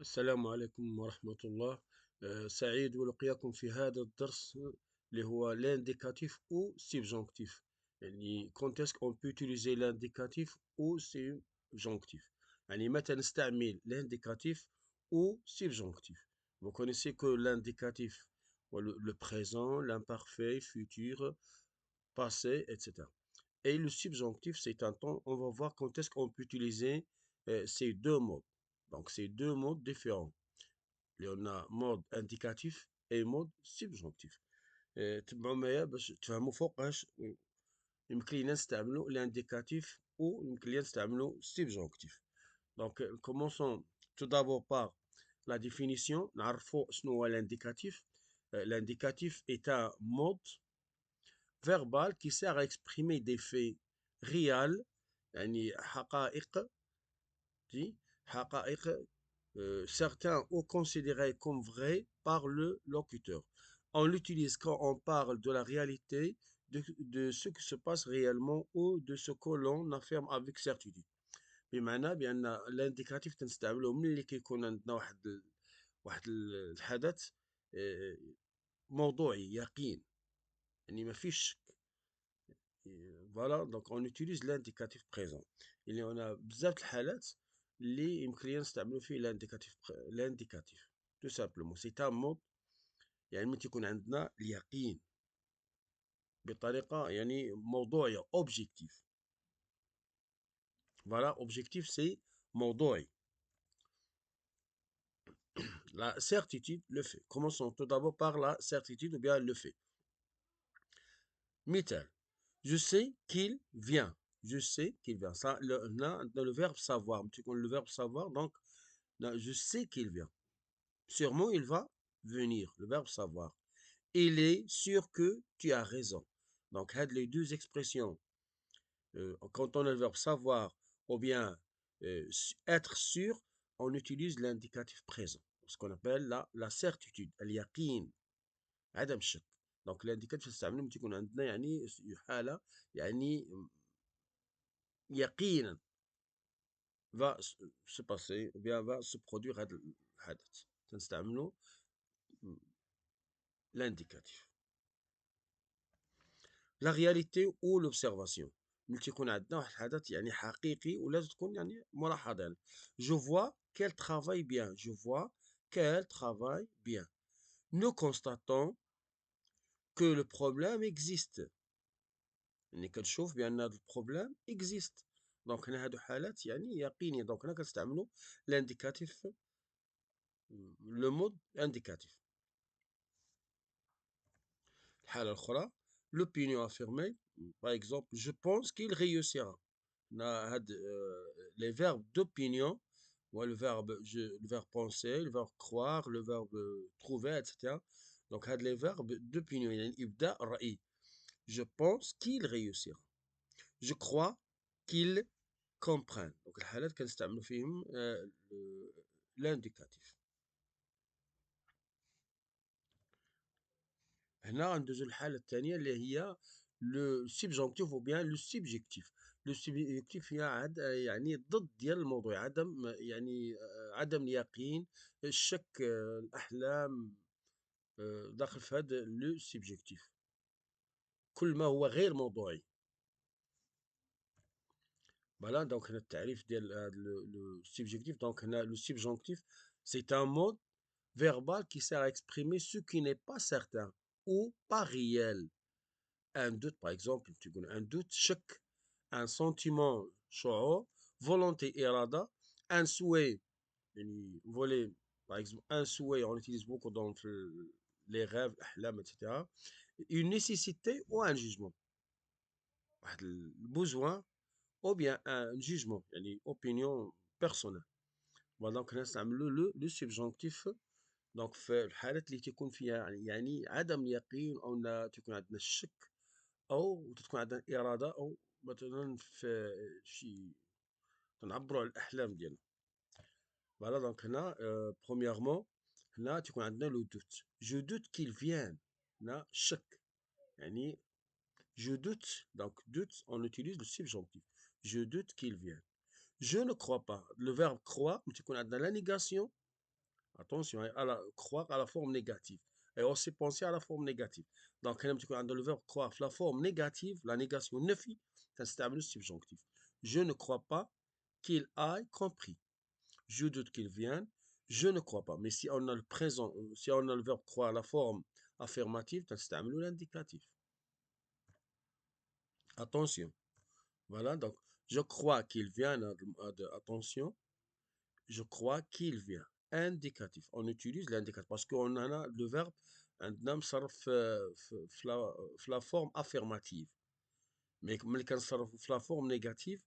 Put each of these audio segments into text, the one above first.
السلام عليكم ورحمة الله. سعيد ولقياكم في هذا الدرس اللي هو l'indicatif ou subjonctif. يعني quand est-ce qu'on peut utiliser l'indicatif ou subjonctif. يعني متى نستعمل l'indicatif ou subjonctif. Vous connaissez que l'indicatif le présent, l'imparfait, futur, passé, etc. Et le subjonctif, c'est un temps, on va voir quand est-ce qu'on peut utiliser ces deux modes. Donc, ces deux modes différents. On a mode indicatif et mode subjonctif. تبعوا معايا باش تفهموا فوقاش يمكن لينا نستعملوا l'indicatif ou يمكن لينا نستعملوا subjonctif. Donc, commençons tout d'abord par la définition. نعرفوا شنو هو l'indicatif. L'indicatif est un mode verbal qui sert à exprimer des faits réels يعني حقائق دي حقائق certains ou considérés comme vrais par le locuteur. On l'utilise quand on parle de la réalité, de ce qui se passe réellement ou de ce que l'on affirme avec certitude. بمعنى بأن الانديكاتيف تنستعملوه ملي كيكون عندنا واحد الحدث موضوعي يقين يعني ما فيش شك. Voilà, donc on utilise l'indicatif présent. Il y en a بزاف د الحالات اللي يمكن لينا نستعملو فيه l'indicatif tout simplement. C'est un mot يعني ملي تيكون عندنا اليقين بطريقة يعني موضوعية objectif. Voilà, objectif c'est موضوعي. La certitude, le fait. Commençons tout d'abord par la certitude ou bien le fait. مثال je sais qu'il vient. Je sais qu'il vient. Ça, le verbe savoir. Le verbe savoir, donc, je sais qu'il vient. Sûrement, il va venir. Le verbe savoir. Il est sûr que tu as raison. Donc, les deux expressions. Quand on a le verbe savoir ou bien être sûr, on utilise l'indicatif présent. Ce qu'on appelle la certitude. اليقين. عدم الشك. Donc, l'indicatif نستعمله متى يكون عندنا يعني حالة يعني يقينا va se passer ou bien va se produire هذا الحدث. تنستعملوا l'indicatif. La réalité ou l'observation. ملي تيكون عندنا واحد الحدث يعني حقيقي ولازم تكون يعني ملاحظة يعني. Je vois qu'elle travaille bien. Je vois qu'elle travaille bien. Nous constatons que le problème existe. يعني كنشوف بأن هذا البروبليم existe. دونك هنا هادو حالات يعني يقينية. دونك هنا كنستعملوا l'indicatif le mode indicatif. الحالة الأخرى l'opinion affirmée. Par exemple, je pense qu'il réussira. On a les verbes d'opinion, le verbe penser, le verbe croire, le verbe trouver, etc. Donc, les verbes d'opinion. يعني إبداء رأي. Je pense qu'il réussira. Je crois qu'il comprenne. Donc, الحالات كنستعملوا فيهم l'indicatif. هنا غندوزو للحالة الثانية اللي هي لو سبجونكتيف او بيان لو سبجيكتيف. لو سبجيكتيف هي يعني ضد ديال الموضوع عدم يعني عدم اليقين الشك الأحلام داخل في هذا لو سبجيكتيف كل ما هو غير موضوعي. فوالا دونك هنا التعريف ديال هذا لو سبجيكتيف. دونك هنا لو سبجونكتيف سي ان مود verbal qui sert à exprimer ce qui n'est pas certain ou pas réel. Un doute, par exemple, tu connais un doute, choc, un sentiment, شعور, volonté, irada, un souhait, يعني voler, par exemple, un souhait, on l'utilise beaucoup dans les rêves, أحلام, etc. Une nécessité ou un jugement. واحد البوزوان ou bien un jugement, يعني opinion personnelle. donc نستعملوا لو subjonctif. دونك في الحالات اللي تكون فيها يعني عدم اليقين او تكون عندنا الشك او تكون عندنا اراده او مثلا في شي تنعبروا على الاحلام ديالنا. فوالا دونك هنا برومييرمون هنا تكون عندنا لو دوت. جو دوت كيل فيان. هنا الشك يعني جو دوت. دونك دوت اون utilise le subjonctif. Je doute qu'il vienne. Je ne crois pas. Le verbe croire تكون عندنا la négation Attention, hein, croire à la forme négative. Et aussi penser à la forme négative. Donc, dans le verbe croire, la forme négative, la négation نفي, c'est le subjonctif. Je ne crois pas qu'il aille compris. Je doute qu'il vienne. Je ne crois pas. Mais si on a le présent, si on a le verbe croire, la forme affirmative, c'est l'indicatif. Attention. Voilà, donc, je crois qu'il vient. Attention, je crois qu'il vient. Indicatif. On utilise l'indicatif parce qu'on en a le verbe عندنا مصرف في la forme affirmative. Mais ملي كنصرف في la forme négative,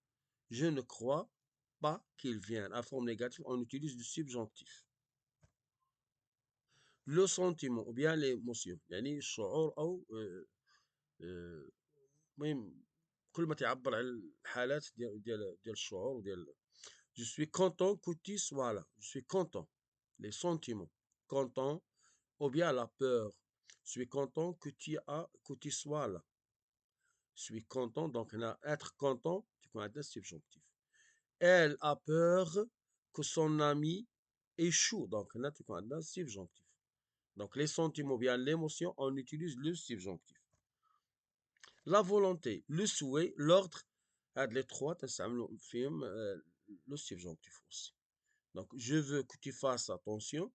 je ne crois pas qu'il vienne. La forme négative, on utilise le subjonctif. Le sentiment ou bien l'émotion يعني الشعور أو المهم كل ما تعبر على الحالات ديال الشعور وديال je suis content que tu sois là. Je suis content. Les sentiments. Content. Ou bien la peur. Je suis content que tu sois là. Je suis content. Donc, on a être content. Tu connais un subjonctif. Elle a peur que son ami échoue. Donc, là, tu connais un subjonctif. Donc, les sentiments ou bien l'émotion, on utilise le subjonctif. La volonté, le souhait, l'ordre. Les trois, le subjonctif aussi. Donc, je veux que tu fasses attention.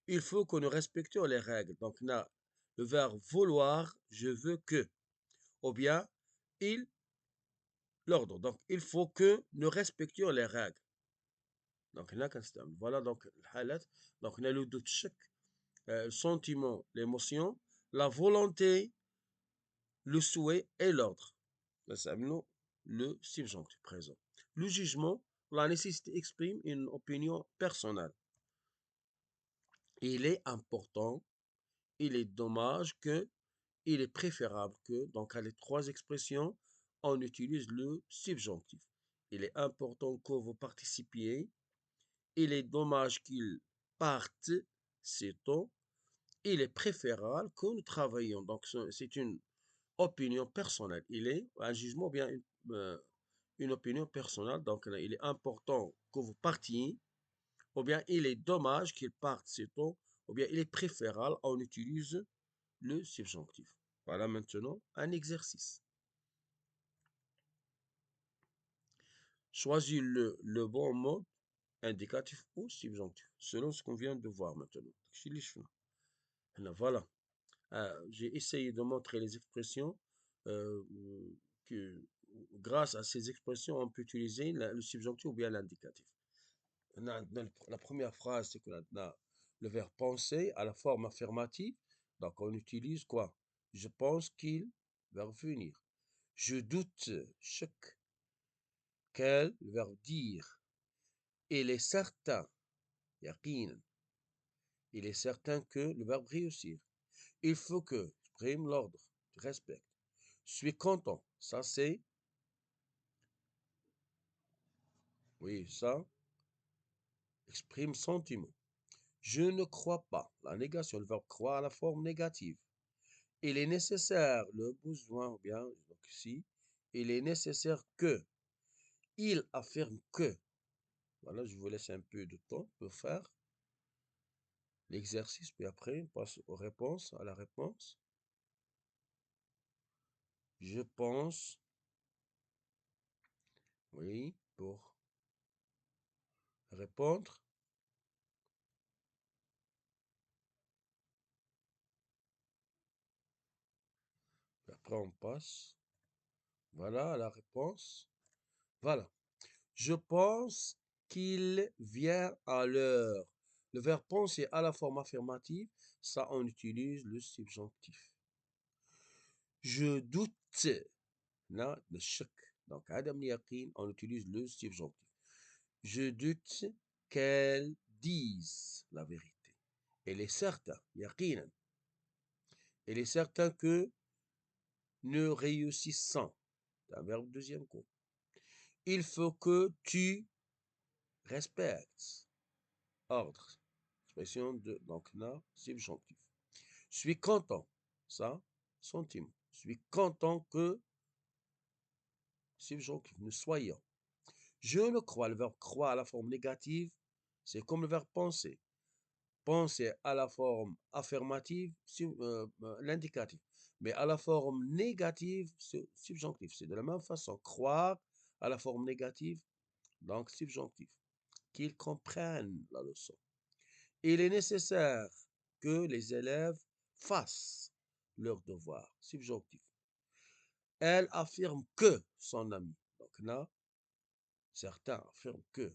Il faut que nous respections les règles. Donc, on a le verbe vouloir, je veux que. Ou bien, il, l'ordre. Donc, il faut que nous respections les règles. Donc, là, voilà, donc, donc, on a le doute, le sentiment, l'émotion, la volonté, le souhait et l'ordre. C'est le subjonctif présent. Le jugement, la nécessité exprime une opinion personnelle. Il est important, il est dommage que, il est préférable que, donc à les trois expressions, on utilise le subjonctif. Il est important que vous participiez, il est dommage qu'il parte, c'est-on, il est préférable que nous travaillions. Donc c'est une opinion personnelle. Il est un jugement bien une opinion personnelle. Donc il est important que vous partiez, ou bien il est dommage qu'il parte, c'est-on, ou bien il est préférable, on utilise le subjonctif. Voilà maintenant un exercice. Choisis le bon mot indicatif ou subjonctif, selon ce qu'on vient de voir maintenant. Voilà. J'ai essayé de montrer les expressions euh, que grâce à ces expressions, on peut utiliser le subjonctif ou bien l'indicatif. La première phrase, c'est qu'on a le verbe penser à la forme affirmative. Donc, on utilise quoi? Je pense qu'il va revenir. Je doute, choc. Quel, le verbe dire. Il est certain, يقينا. Il est certain que le verbe réussir. Il faut que, exprime l'ordre, respecte. Je suis content, ça c'est, oui, ça, exprime sentiment. Je ne crois pas, la négation, le verbe croire à la forme négative. Il est nécessaire, le besoin, ou bien, donc ici, il est nécessaire que, il affirme que, voilà, je vous laisse un peu de temps pour faire l'exercice, puis après, on passe aux réponses, à la réponse. Je pense, oui, pour répondre. Après, on passe, voilà, à la réponse. Voilà. Je pense qu'il vient à l'heure. Le verbe penser à la forme affirmative, ça, on utilise le subjonctif. Je doute. Là, le choc. Donc, Adam Yakin, on utilise le subjonctif. Je doute qu'elle dise la vérité. Elle est certain, yaqinan. Elle est certain que nous réussissons. C'est un verbe deuxième coup. Il faut que tu respectes. Ordre. Expression de, donc là, subjonctif. Je suis content. Ça, sentiment. Je suis content que, subjonctif, nous soyons. Je ne crois, le verbe croire à la forme négative, c'est comme le verbe penser. Pensez à la forme affirmative, l'indicatif. Mais à la forme négative, c'est subjonctif. C'est de la même façon. Croire à la forme négative, donc subjonctif. Qu'ils comprennent la leçon. Il est nécessaire que les élèves fassent leur devoir. Subjonctif. Elle affirme que son ami. Donc là, certains affirment que.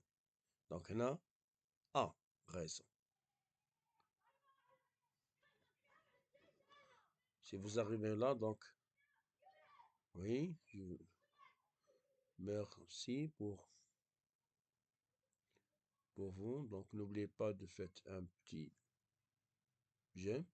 Donc là, a raison. Si vous arrivez là, donc, oui, merci pour vous. Donc, n'oubliez pas de faire un petit j'aime.